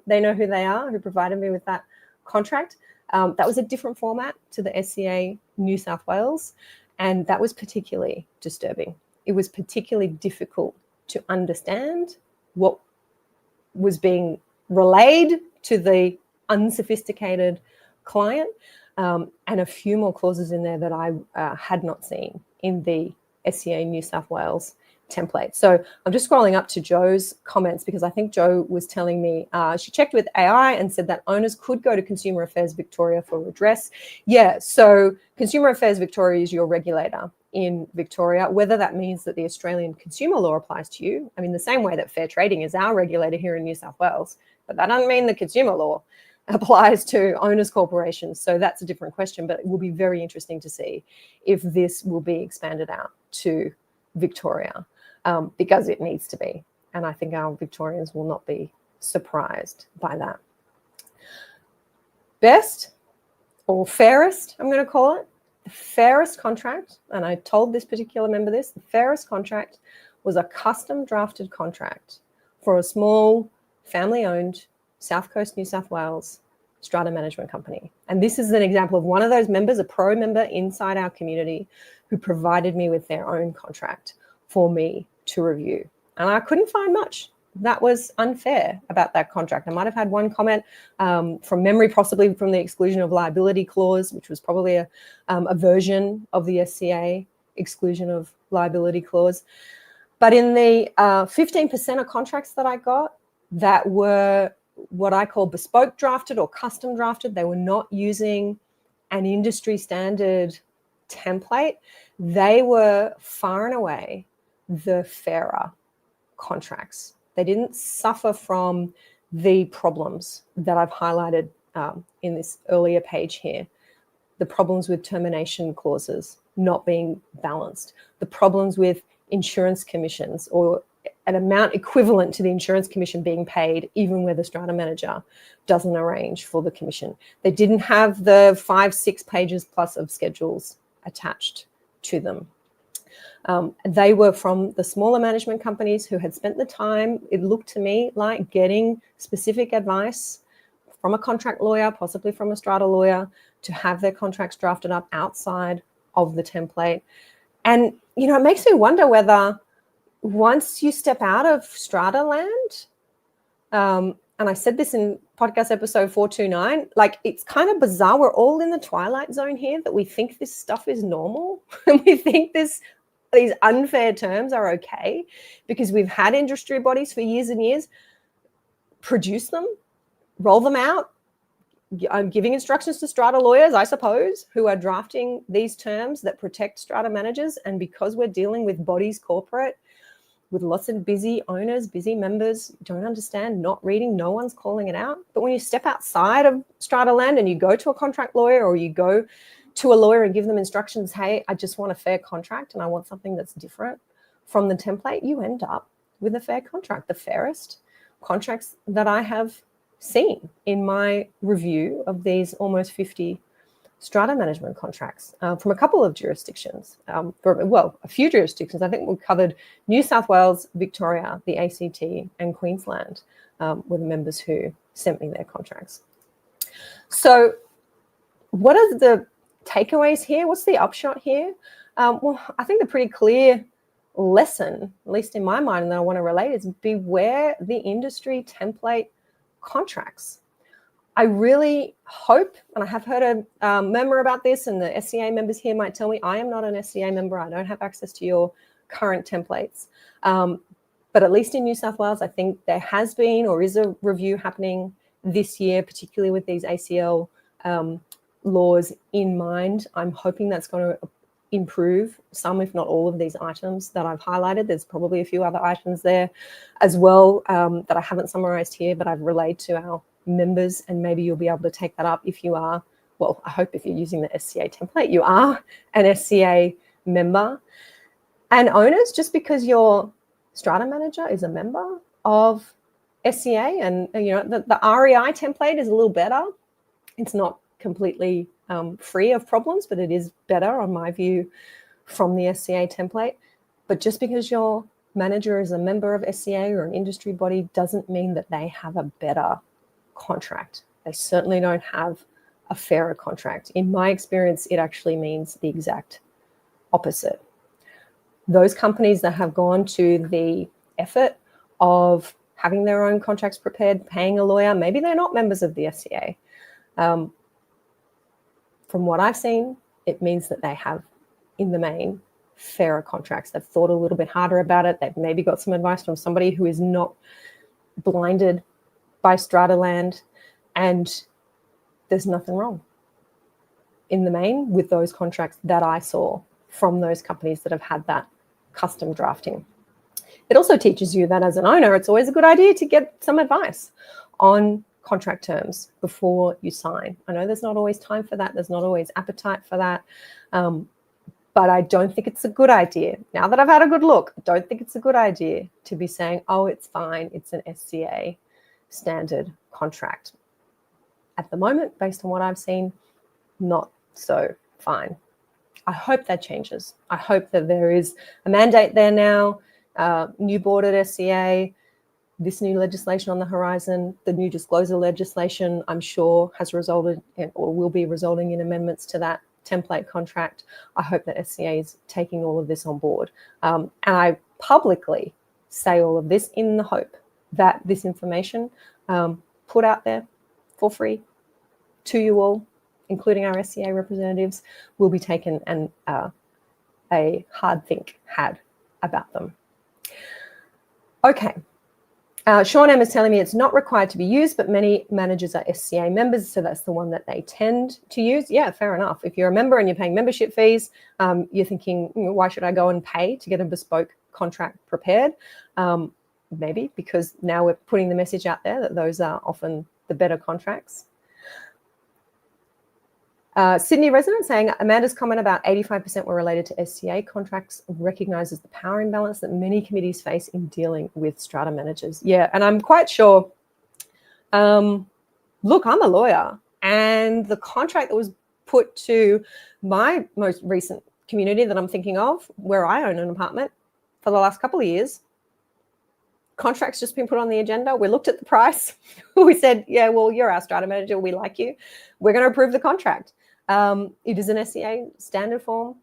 they know who they are, who provided me with that contract, that was a different format to the SCA New South Wales, and that was particularly disturbing. It was particularly difficult to understand what was being relayed to the unsophisticated client, and a few more clauses in there that I had not seen in the SCA New South Wales template. So I'm just scrolling up to Joe's comments because I think Joe was telling me she checked with AI and said that owners could go to Consumer Affairs Victoria for redress. Yeah, so Consumer Affairs Victoria is your regulator in Victoria, whether that means that the Australian consumer law applies to you. I mean, the same way that fair trading is our regulator here in New South Wales, but that doesn't mean the consumer law applies to owners corporations. So that's a different question, but it will be very interesting to see if this will be expanded out to Victoria, because it needs to be. And I think our Victorians will not be surprised by that. Best or fairest, I'm going to call it, the fairest contract, and I told this particular member this, the fairest contract was a custom drafted contract for a small family-owned South Coast New South Wales strata management company. And this is an example of one of those members, a pro member inside our community, who provided me with their own contract for me to review. And I couldn't find much that was unfair about that contract. I might have had one comment from memory, possibly from the exclusion of liability clause, which was probably a version of the SCA exclusion of liability clause. But in the 15% of contracts that I got that were what I call bespoke drafted or custom drafted, they were not using an industry standard template. They were far and away the fairer contracts. They didn't suffer from the problems that I've highlighted in this earlier page here. The problems with termination clauses not being balanced, the problems with insurance commissions or an amount equivalent to the insurance commission being paid even where the strata manager doesn't arrange for the commission. They didn't have the 5-6 pages plus of schedules attached to them. They were from the smaller management companies who had spent the time, it looked to me like, getting specific advice from a contract lawyer, possibly from a strata lawyer, to have their contracts drafted up outside of the template. And, you know, it makes me wonder whether once you step out of strata land, and I said this in podcast episode 429, like, it's kind of bizarre. We're all in the twilight zone here, that we think this stuff is normal and we think these unfair terms are okay because we've had industry bodies for years and years produce them, roll them out. I'm giving instructions to strata lawyers, I suppose, who are drafting these terms that protect strata managers. And because we're dealing with bodies corporate, with lots of busy owners, busy members, don't understand, not reading, no one's calling it out. But when you step outside of strata land and you go to a contract lawyer or you go to a lawyer and give them instructions, hey, I just want a fair contract and I want something that's different from the template, you end up with a fair contract, the fairest contracts that I have seen in my review of these almost 50 strata management contracts from a couple of jurisdictions, well, a few jurisdictions. I think we covered New South Wales, Victoria, the ACT, and Queensland were the members who sent me their contracts. So what are the takeaways here? What's the upshot here? Well, I think the pretty clear lesson, at least in my mind, and that I want to relate, is beware the industry template contracts. I really hope, and I have heard a murmur about this, and the SCA members here might tell me, I am not an SCA member. I don't have access to your current templates. But at least in New South Wales, I think there has been or is a review happening this year, particularly with these ACL laws in mind. I'm hoping that's going to improve some, if not all, of these items that I've highlighted. There's probably a few other items there as well that I haven't summarized here, but I've relayed to our members, and maybe you'll be able to take that up if you are, well, I hope if you're using the SCA template, you are an SCA member. And owners, just because your Strata manager is a member of SCA, and the REI template is a little better. It's not completely free of problems, but it is better on my view from the SCA template. But just because your manager is a member of SCA or an industry body doesn't mean that they have a better contract. They certainly don't have a fairer contract. In my experience, it actually means the exact opposite. Those companies that have gone to the effort of having their own contracts prepared, paying a lawyer, maybe they're not members of the SCA. From what I've seen, it means that they have, in the main, fairer contracts. They've thought a little bit harder about it. They've maybe got some advice from somebody who is not blinded by Strata land, and there's nothing wrong, in the main, with those contracts that I saw from those companies that have had that custom drafting. It also teaches you that as an owner, it's always a good idea to get some advice on contract terms before you sign. I know there's not always time for that. There's not always appetite for that. But I don't think it's a good idea. Now that I've had a good look, I don't think it's a good idea to be saying, oh, it's fine, it's an SCA standard contract. At the moment, based on what I've seen, not so fine. I hope that changes. I hope that there is a mandate there now, new board at SCA, this new legislation on the horizon, the new disclosure legislation, I'm sure has resulted in, or will be resulting in, amendments to that template contract. I hope that SCA is taking all of this on board. And I publicly say all of this in the hope that this information put out there for free to you all, including our SCA representatives, will be taken and a hard think had about them. Okay. Sean M is telling me it's not required to be used, but many managers are SCA members, so that's the one that they tend to use. Yeah, fair enough. If you're a member and you're paying membership fees, you're thinking, why should I go and pay to get a bespoke contract prepared? Maybe because now we're putting the message out there that those are often the better contracts. Sydney resident saying Amanda's comment about 85% were related to SCA contracts recognises the power imbalance that many committees face in dealing with strata managers. Yeah, and I'm quite sure, look, I'm a lawyer, and the contract that was put to my most recent community that I'm thinking of, where I own an apartment for the last couple of years, contract's just been put on the agenda. We looked at the price. We said, yeah, well, you're our strata manager. We like you. We're going to approve the contract. It is an SCA standard form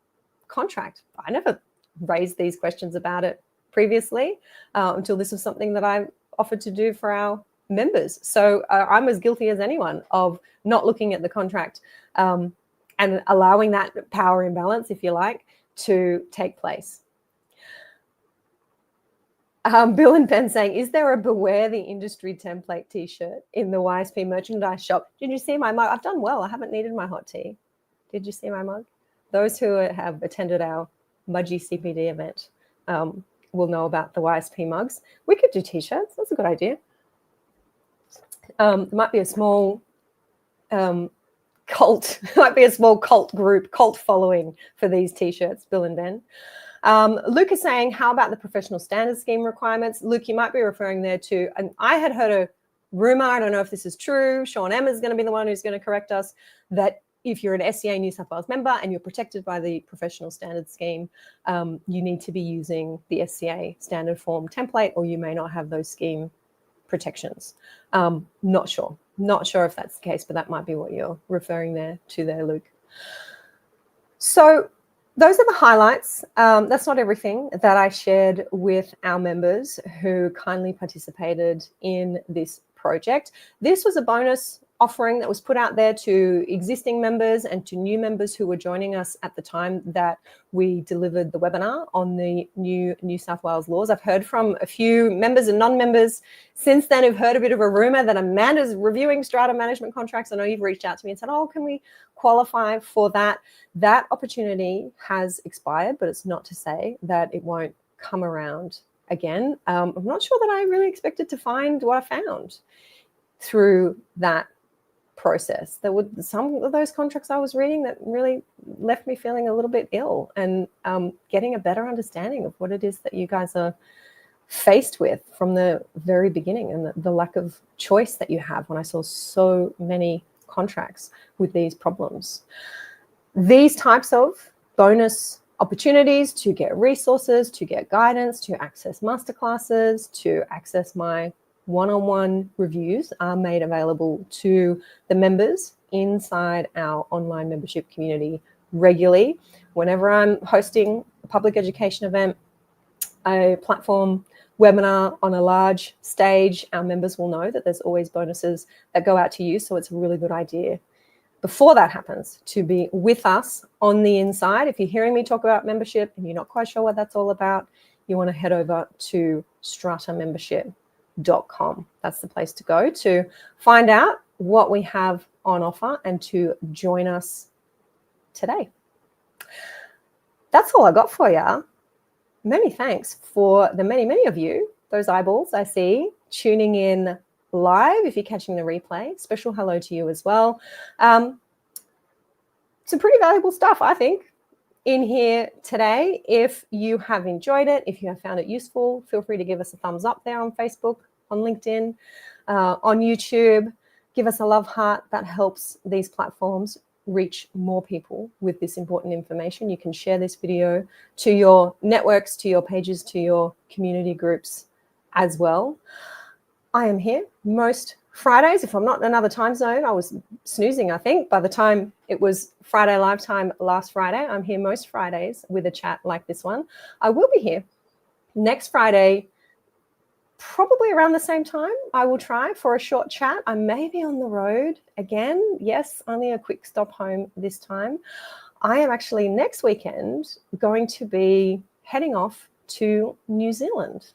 contract. I never raised these questions about it previously until this was something that I offered to do for our members. So I'm as guilty as anyone of not looking at the contract and allowing that power imbalance, if you like, to take place. Bill and Ben saying, is there a Beware the Industry template t-shirt in the YSP merchandise shop? Did you see my mug? I've done well. I haven't needed my hot tea. Did you see my mug? Those who have attended our Mudgy CPD event will know about the YSP mugs. We could do t-shirts. That's a good idea. There might be a small cult, might be a small cult group, cult following for these t-shirts, Bill and Ben. Luke is saying, how about the professional standards scheme requirements? Luke, you might be referring there to, and I had heard a rumor, I don't know if this is true, Sean M is going to be the one who's going to correct us, that if you're an SCA New South Wales member and you're protected by the professional standards scheme, you need to be using the SCA standard form template, or you may not have those scheme protections. Not sure if that's the case, but that might be what you're referring to there, Luke. So those are the highlights. That's not everything that I shared with our members who kindly participated in this project. This was a bonus offering that was put out there to existing members and to new members who were joining us at the time that we delivered the webinar on the new New South Wales laws. I've heard from a few members and non-members since then who've heard a bit of a rumor that Amanda's reviewing strata management contracts. I know you've reached out to me and said, oh, can we qualify for that? That opportunity has expired, but it's not to say that it won't come around again. I'm not sure that I really expected to find what I found. through that process. There were some of those contracts I was reading that really left me feeling a little bit ill, and getting a better understanding of what it is that you guys are faced with from the very beginning, and the lack of choice that you have when I saw so many contracts with these problems. These types of bonus opportunities to get resources, to get guidance, to access masterclasses, to access my one-on-one reviews are made available to the members inside our online membership community regularly. Whenever I'm hosting a public education event, a platform webinar on a large stage, our members will know that there's always bonuses that go out to you. So it's a really good idea before that happens to be with us on the inside. If you're hearing me talk about membership and you're not quite sure what that's all about, you want to head over to stratamembership.com. That's the place to go to find out what we have on offer and to join us today. That's all I got for you. Many thanks for the many of you, those eyeballs I see tuning in live. If you're catching the replay, special hello to you as well. Some pretty valuable stuff, I think, in here today. If you have enjoyed it, if you have found it useful, feel free to give us a thumbs up there on Facebook, on LinkedIn, on YouTube. Give us a love heart. That helps these platforms reach more people with this important information. You can share this video to your networks, to your pages, to your community groups as well. I am here most Fridays. If I'm not in another time zone, I was snoozing, I think. By the time it was Friday live time last Friday, I'm here most Fridays with a chat like this one. I will be here next Friday, probably around the same time. I will try for a short chat. I may be on the road again. Yes, only a quick stop home this time. I am actually next weekend going to be heading off to New Zealand.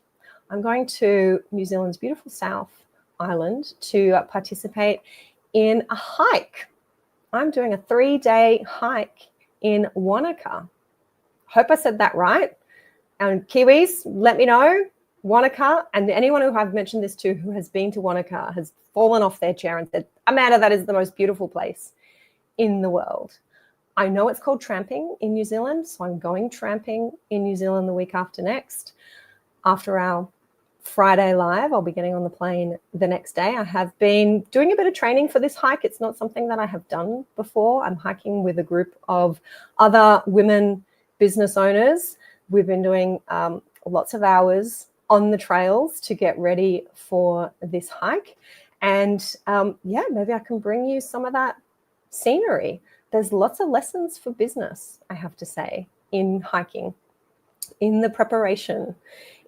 I'm going to New Zealand's beautiful South Island to participate in a hike. I'm doing a 3-day hike in Wanaka. Hope I said that right. And Kiwis, let me know. Wanaka, and anyone who I've mentioned this to who has been to Wanaka has fallen off their chair and said, Amanda, that is the most beautiful place in the world. I know it's called tramping in New Zealand, so I'm going tramping in New Zealand the week after next. After our Friday live, I'll be getting on the plane the next day. I have been doing a bit of training for this hike. It's not something that I have done before. I'm hiking with a group of other women business owners. We've been doing lots of hours on the trails to get ready for this hike. And maybe I can bring you some of that scenery. There's lots of lessons for business, I have to say, in hiking, in the preparation,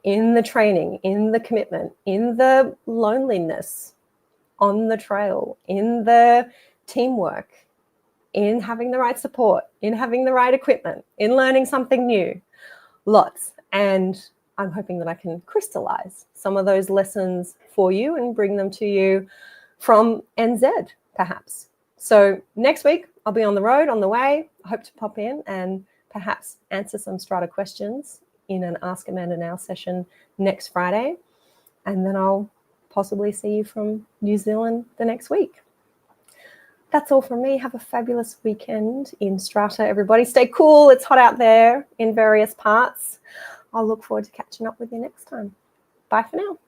in the training, in the commitment, in the loneliness on the trail, in the teamwork, in having the right support, in having the right equipment, in learning something new. Lots. And I'm hoping that I can crystallize some of those lessons for you and bring them to you from NZ, perhaps. So next week, I'll be on the road, on the way. I hope to pop in and perhaps answer some Strata questions in an Ask Amanda Now session next Friday. And then I'll possibly see you from New Zealand the next week. That's all from me. Have a fabulous weekend in Strata, everybody. Stay cool. It's hot out there in various parts. I'll look forward to catching up with you next time. Bye for now.